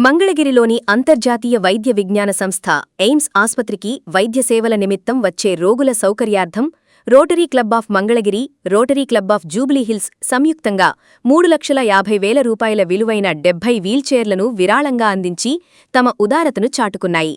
మంగళగిరిలోని అంతర్జాతీయ వైద్య విజ్ఞాన సంస్థ ఎయిమ్స్ ఆస్పత్రికి వైద్య సేవల నిమిత్తం వచ్చే రోగుల సౌకర్యార్థం rotary club of Mangalagiri, rotary club of Jubilee Hills సంయుక్తంగా 3,50,000 రూపాయల విలువైన 70 వీల్చైర్లను విరాళంగా అందించి తమ ఉదారతను చాటుకున్నాయి.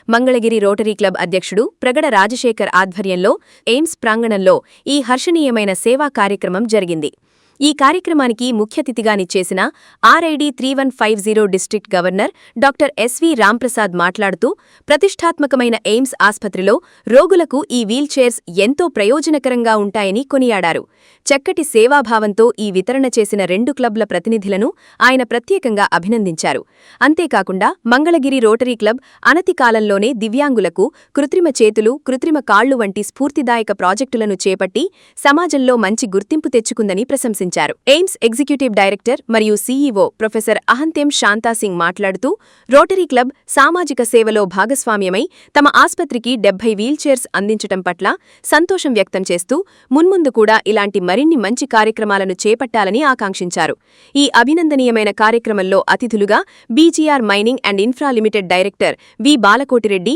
మంగళగిరి రోటరీ క్లబ్ అధ్యక్షుడు ప్రగడ రాజశేఖర్ ఆధ్వర్యంలో ఎయిమ్స్ ప్రాంగణంలో ఈ హర్షణీయమైన సేవా కార్యక్రమం జరిగింది. ఈ కార్యక్రమానికి ముఖ్యతిథిగా నిచ్చేసిన RID 3150 district governor doctor SV Ramprasad మాట్లాడుతూ ప్రతిష్టాత్మకమైన ఎయిమ్స్ ఆస్పత్రిలో రోగులకు ఈ వీల్చైర్స్ ఎంతో ప్రయోజనకరంగా ఉంటాయని కొనియాడారు. చక్కటి సేవాభావంతో ఈ వితరణ చేసిన 2 క్లబ్ల ప్రతినిధులను ఆయన ప్రత్యేకంగా అభినందించారు. అంతేకాకుండా మంగళగిరి రోటరీ క్లబ్ అనతి కాలంలోనే దివ్యాంగులకు కృత్రిమ చేతులు, కృత్రిమ కాళ్లు వంటి స్ఫూర్తిదాయక ప్రాజెక్టులను చేపట్టి సమాజంలో మంచి గుర్తింపు తెచ్చుకుందని ప్రశంసించారు. ఎయిమ్స్ ఎగ్జిక్యూటివ్ డైరెక్టర్ మరియు CEO ప్రొఫెసర్ అహంతెం శాంతాసింగ్ మాట్లాడుతూ రోటరీ క్లబ్ సామాజిక సేవలో భాగస్వామ్యమై తమ ఆస్పత్రికి 70 వీల్చైర్స్ అందించటం పట్ల సంతోషం వ్యక్తం చేస్తూ మున్ముందు కూడా ఇలాంటి మరిన్ని మంచి కార్యక్రమాలను చేపట్టాలని ఆకాంక్షించారు. ఈ అభినందనీయమైన కార్యక్రమంలో అతిథులుగా BGR mining and infra limited director we Balakotireddy,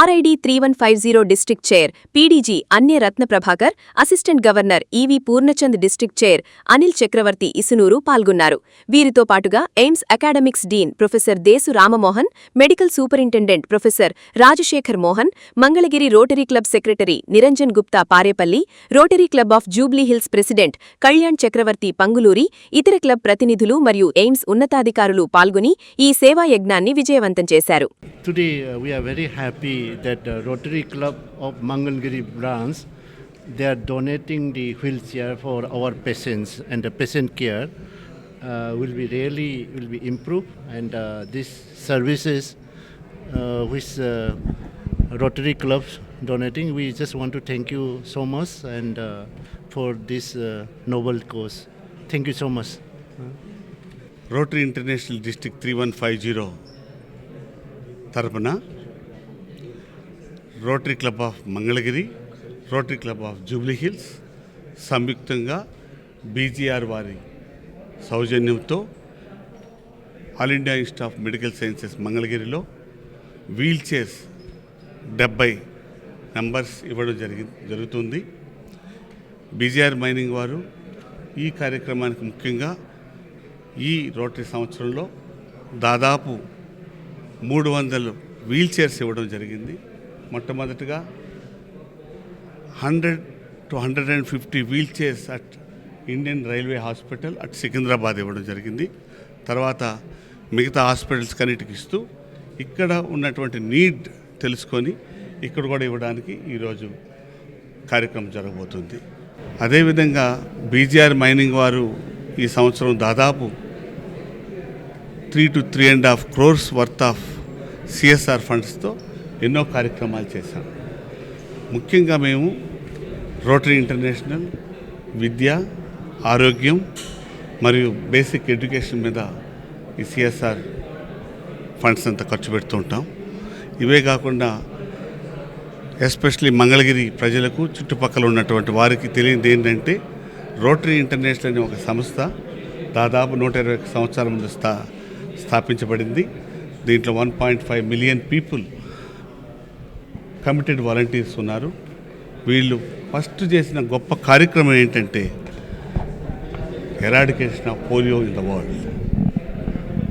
RID 3150 district chair PDG అన్య రత్న Prabhakar, assistant governor EV Purnachand, district chair Anil చక్రవర్తి ఇసునూరు పాల్గొన్నారు. వీరితో పాటుగా AIIMS academics dean professor దేసు Ramamohan, medical superintendent professor Rajasekhar Mohan, Mangalagiri rotary club secretary Niranjan Gupta Parepalli, rotary club of Jubilee Hills president Kalyan చక్రవర్తి పంగులూరి, ఇతర క్లబ్ ప్రతినిధులు మరియు AIIMS ఉన్నతాధికారులు పాల్గొని ఈ సేవా యజ్ఞాన్ని విజయవంతం చేశారు. Today we are very happy that the Rotary Club of Mangalgiri branch, they are donating the wheelchair for our patients, and the patient care will be improved, and these services which Rotary clubs donating, we just want to thank you so much and for this noble cause. Thank you so much. Rotary International District 3150 తరపున rotary club of Mangalagiri, rotary club of Jubilee Hills సంయుక్తంగా BGR వారి సౌజన్యంతో all India institute of medical sciences మంగళగిరిలో wheel chairs 70 numbers ఇవ్వడం జరుగుతుంది. BGR mining వారు ఈ కార్యక్రమానికి ముఖ్యంగా ఈ రోటరీ సంవత్సరంలో దాదాపు 300 వీల్ చైర్స్ ఇవ్వడం జరిగింది. మొట్టమొదటిగా 100 to 150 wheelchairs at Indian railway hospital at Secunderabad ఇవ్వడం జరిగింది. తర్వాత మిగతా హాస్పిటల్స్ కన్నిటికి ఇస్తూ ఇక్కడ ఉన్నటువంటి నీడ్ తెలుసుకొని ఇక్కడ కూడా ఇవ్వడానికి ఈరోజు కార్యక్రమం జరగబోతుంది. అదేవిధంగా BGR మైనింగ్ వారు ఈ సంవత్సరం దాదాపు 3 to 3.5 crores worth of CSR ఫండ్స్తో ఎన్నో కార్యక్రమాలు చేశాం. ముఖ్యంగా మేము రోటరీ ఇంటర్నేషనల్ విద్య, ఆరోగ్యం మరియు బేసిక్ ఎడ్యుకేషన్ మీద ఈ CSR ఫండ్స్ అంతా ఖర్చు పెడుతూ ఉంటాం. ఇవే కాకుండా ఎస్పెషలీ మంగళగిరి ప్రజలకు, చుట్టుపక్కల ఉన్నటువంటి వారికి తెలియనిది ఏంటంటే రోటరీ ఇంటర్నేషనల్ అనే ఒక సంస్థ దాదాపు 120 సంవత్సరాల ముందు స్థాపించబడింది. దీంట్లో 1.5 మిలియన్ పీపుల్ కమిటెడ్ వాలంటీర్స్ ఉన్నారు. వీళ్ళు ఫస్ట్ చేసిన గొప్ప కార్యక్రమం ఏంటంటే eradication of polio in the world.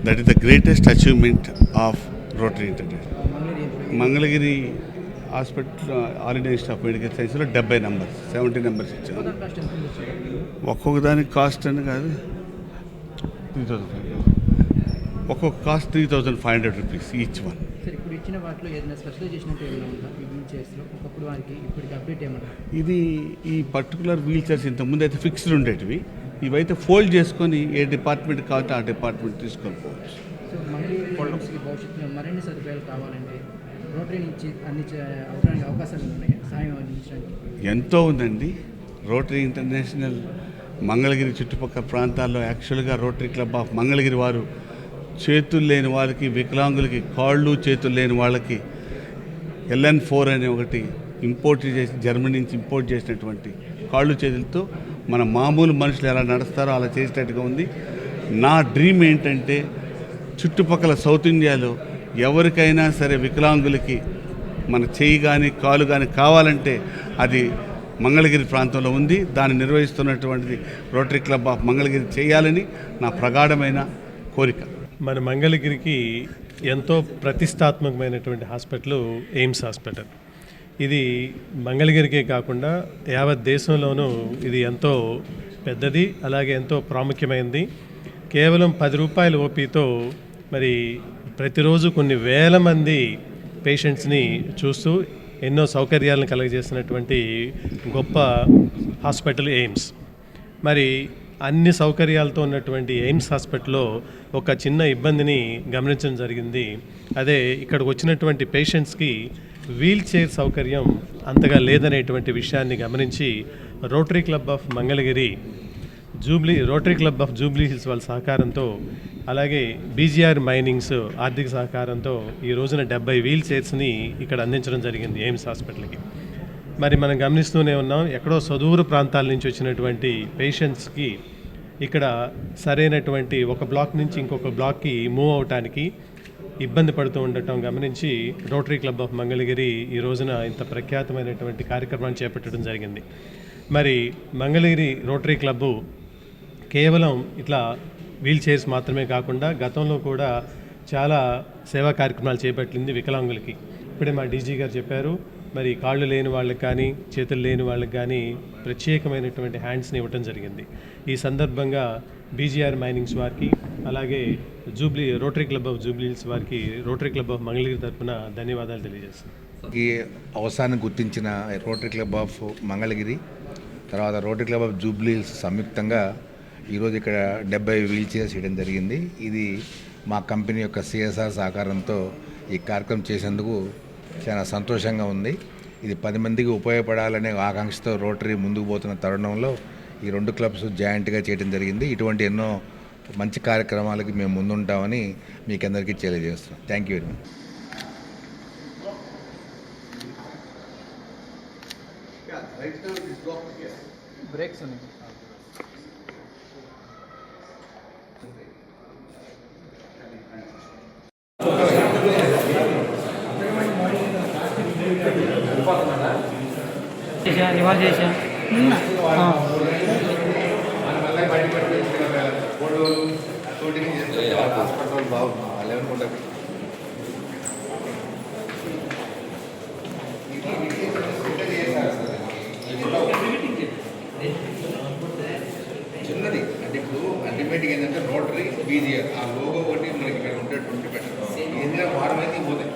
That is the greatest achievement of rotary international. Mangalagiri hospital all India institute of medical సైన్స్లో 70 నంబర్స్, 70 నంబర్స్ ఇచ్చారు. ఒక్కొక్క దానికి కాస్ట్ అని కాదు, 3,500, ఒక్కొక్క కాస్ట్ 3,500 రూపీస్ ఈచ్ వన్. ఇది ఈ పర్టికులర్ వీల్ చైర్స్ ఇంతకుముందు అయితే ఫిక్స్డ్ ఉండేటివి, ఇవైతే ఫోల్డ్ చేసుకొని ఏ డిపార్ట్మెంట్ కావాలంటే ఆ డిపార్ట్మెంట్ తీసుకొని పోవచ్చు. మరిన్ని సదుపాయాలు కావాలంటే రోటరీ నుంచి అందించడానికి అవకాశాలు ఉన్నాయి, సాయం అందించడానికి ఎంతో ఉందండి. రోటరీ ఇంటర్నేషనల్ మంగళగిరి చుట్టుపక్కల ప్రాంతాల్లో యాక్చువల్గా రోటరీ క్లబ్ ఆఫ్ మంగళగిరి వారు చేతులు లేని వాళ్ళకి, వికలాంగులకి, కాళ్ళు చేతులు లేని వాళ్ళకి LN4 అనే ఒకటి ఇంపోర్ట్ చేసి, జర్మనీ నుంచి ఇంపోర్ట్ చేసినటువంటి కాళ్ళు చేతులతో మన మామూలు మనుషులు ఎలా నడుస్తారో అలా చేసేటట్టుగా ఉంది. నా డ్రీమ్ ఏంటంటే చుట్టుపక్కల సౌత్ ఇండియాలో ఎవరికైనా సరే వికలాంగులకి మన చెయ్యి కానీ కాలు కానీ కావాలంటే అది మంగళగిరి ప్రాంతంలో ఉంది. దాన్ని నిర్వహిస్తున్నటువంటిది రోటరీ క్లబ్ ఆఫ్ మంగళగిరి చేయాలని నా ప్రగాఢమైన కోరిక. మన మంగళగిరికి ఎంతో ప్రతిష్టాత్మకమైనటువంటి హాస్పిటల్ ఎయిమ్స్ హాస్పిటల్. ఇది మంగళగిరికే కాకుండా యావత్ దేశంలోనూ ఇది ఎంతో పెద్దది, అలాగే ఎంతో ప్రాముఖ్యమైనది. కేవలం 10 రూపాయల ఓపీతో మరి ప్రతిరోజు కొన్ని వేల మంది పేషెంట్స్ని చూస్తూ ఎన్నో సౌకర్యాలను కలుగజేసినటువంటి గొప్ప హాస్పిటల్ ఎయిమ్స్. మరి అన్ని సౌకర్యాలతో ఉన్నటువంటి ఎయిమ్స్ హాస్పిటల్లో ఒక చిన్న ఇబ్బందిని గమనించడం జరిగింది. అదే ఇక్కడికి వచ్చినటువంటి పేషెంట్స్కి వీల్ చైర్ సౌకర్యం అంతగా లేదనేటువంటి విషయాన్ని గమనించి rotary club of Mangalagiri, rotary club of Jubilee hills వాళ్ళ సహకారంతో, అలాగే బీజీఆర్ మైనింగ్స్ ఆర్థిక సహకారంతో ఈ రోజున 70 వీల్ చైర్స్ని ఇక్కడ అందించడం జరిగింది ఎయిమ్స్ హాస్పిటల్కి. మరి మనం గమనిస్తూనే ఉన్నాం, ఎక్కడో సుదూర ప్రాంతాల నుంచి వచ్చినటువంటి పేషెంట్స్కి ఇక్కడ సరైనటువంటి ఒక బ్లాక్ నుంచి ఇంకొక బ్లాక్కి మూవ్ అవటానికి ఇబ్బంది పడుతూ ఉండటం గమనించి రోటరీ క్లబ్ ఆఫ్ మంగళగిరి ఈ రోజున ఇంత ప్రఖ్యాతమైనటువంటి కార్యక్రమాన్ని చేపట్టడం జరిగింది. మరి మంగళగిరి రోటరీ క్లబ్బు కేవలం ఇట్లా వీల్ చైర్స్ మాత్రమే కాకుండా గతంలో కూడా చాలా సేవా కార్యక్రమాలు చేపట్టింది వికలాంగులకి. ఇప్పుడే మా డీజీ గారు చెప్పారు, మరి కాళ్ళు లేని వాళ్ళకి కానీ చేతులు లేని వాళ్ళకి కానీ ప్రత్యేకమైనటువంటి హ్యాండ్స్ని ఇవ్వటం జరిగింది. ఈ సందర్భంగా బీజీఆర్ మైనింగ్స్ వారికి, అలాగే rotary club of Jubilee hills వారికి రోటరీ క్లబ్ ఆఫ్ మంగళగిరి తరఫున ధన్యవాదాలు తెలియజేస్తున్నాను. ఈ అవసరాన్ని గుర్తించిన రోటరీ క్లబ్ ఆఫ్ మంగళగిరి, తర్వాత rotary club of Jubilee hills సంయుక్తంగా ఈరోజు ఇక్కడ 70 వీల్ చైర్స్ ఇవ్వడం జరిగింది. ఇది మా కంపెనీ యొక్క సిఎస్ఆర్ సహకారంతో ఈ కార్యక్రమం చేసేందుకు చాలా సంతోషంగా ఉంది. ఇది 10 మందికి ఉపయోగపడాలనే ఆకాంక్షతో రోటరీ ముందుకు పోతున్న తరుణంలో ఈ 2 క్లబ్స్ జాయింట్గా చేయడం జరిగింది. ఇటువంటి ఎన్నో మంచి కార్యక్రమాలకి మేము ముందుంటామని మీకు అందరికీ తెలియజేస్తున్నాం. Thank you very much. Breaks ఉన్నాయి. ఇవాళ చేసా చిన్నది అంటే ఇప్పుడు అల్టిమేట్గా ఏంటంటే రోటరీ బీజీఆర్ ఆ లోగో ఒకటి మనకి ఇక్కడ ఉండేటువంటి పెట్టారు. ఏంటంటే వారం అయితే పోతాయి.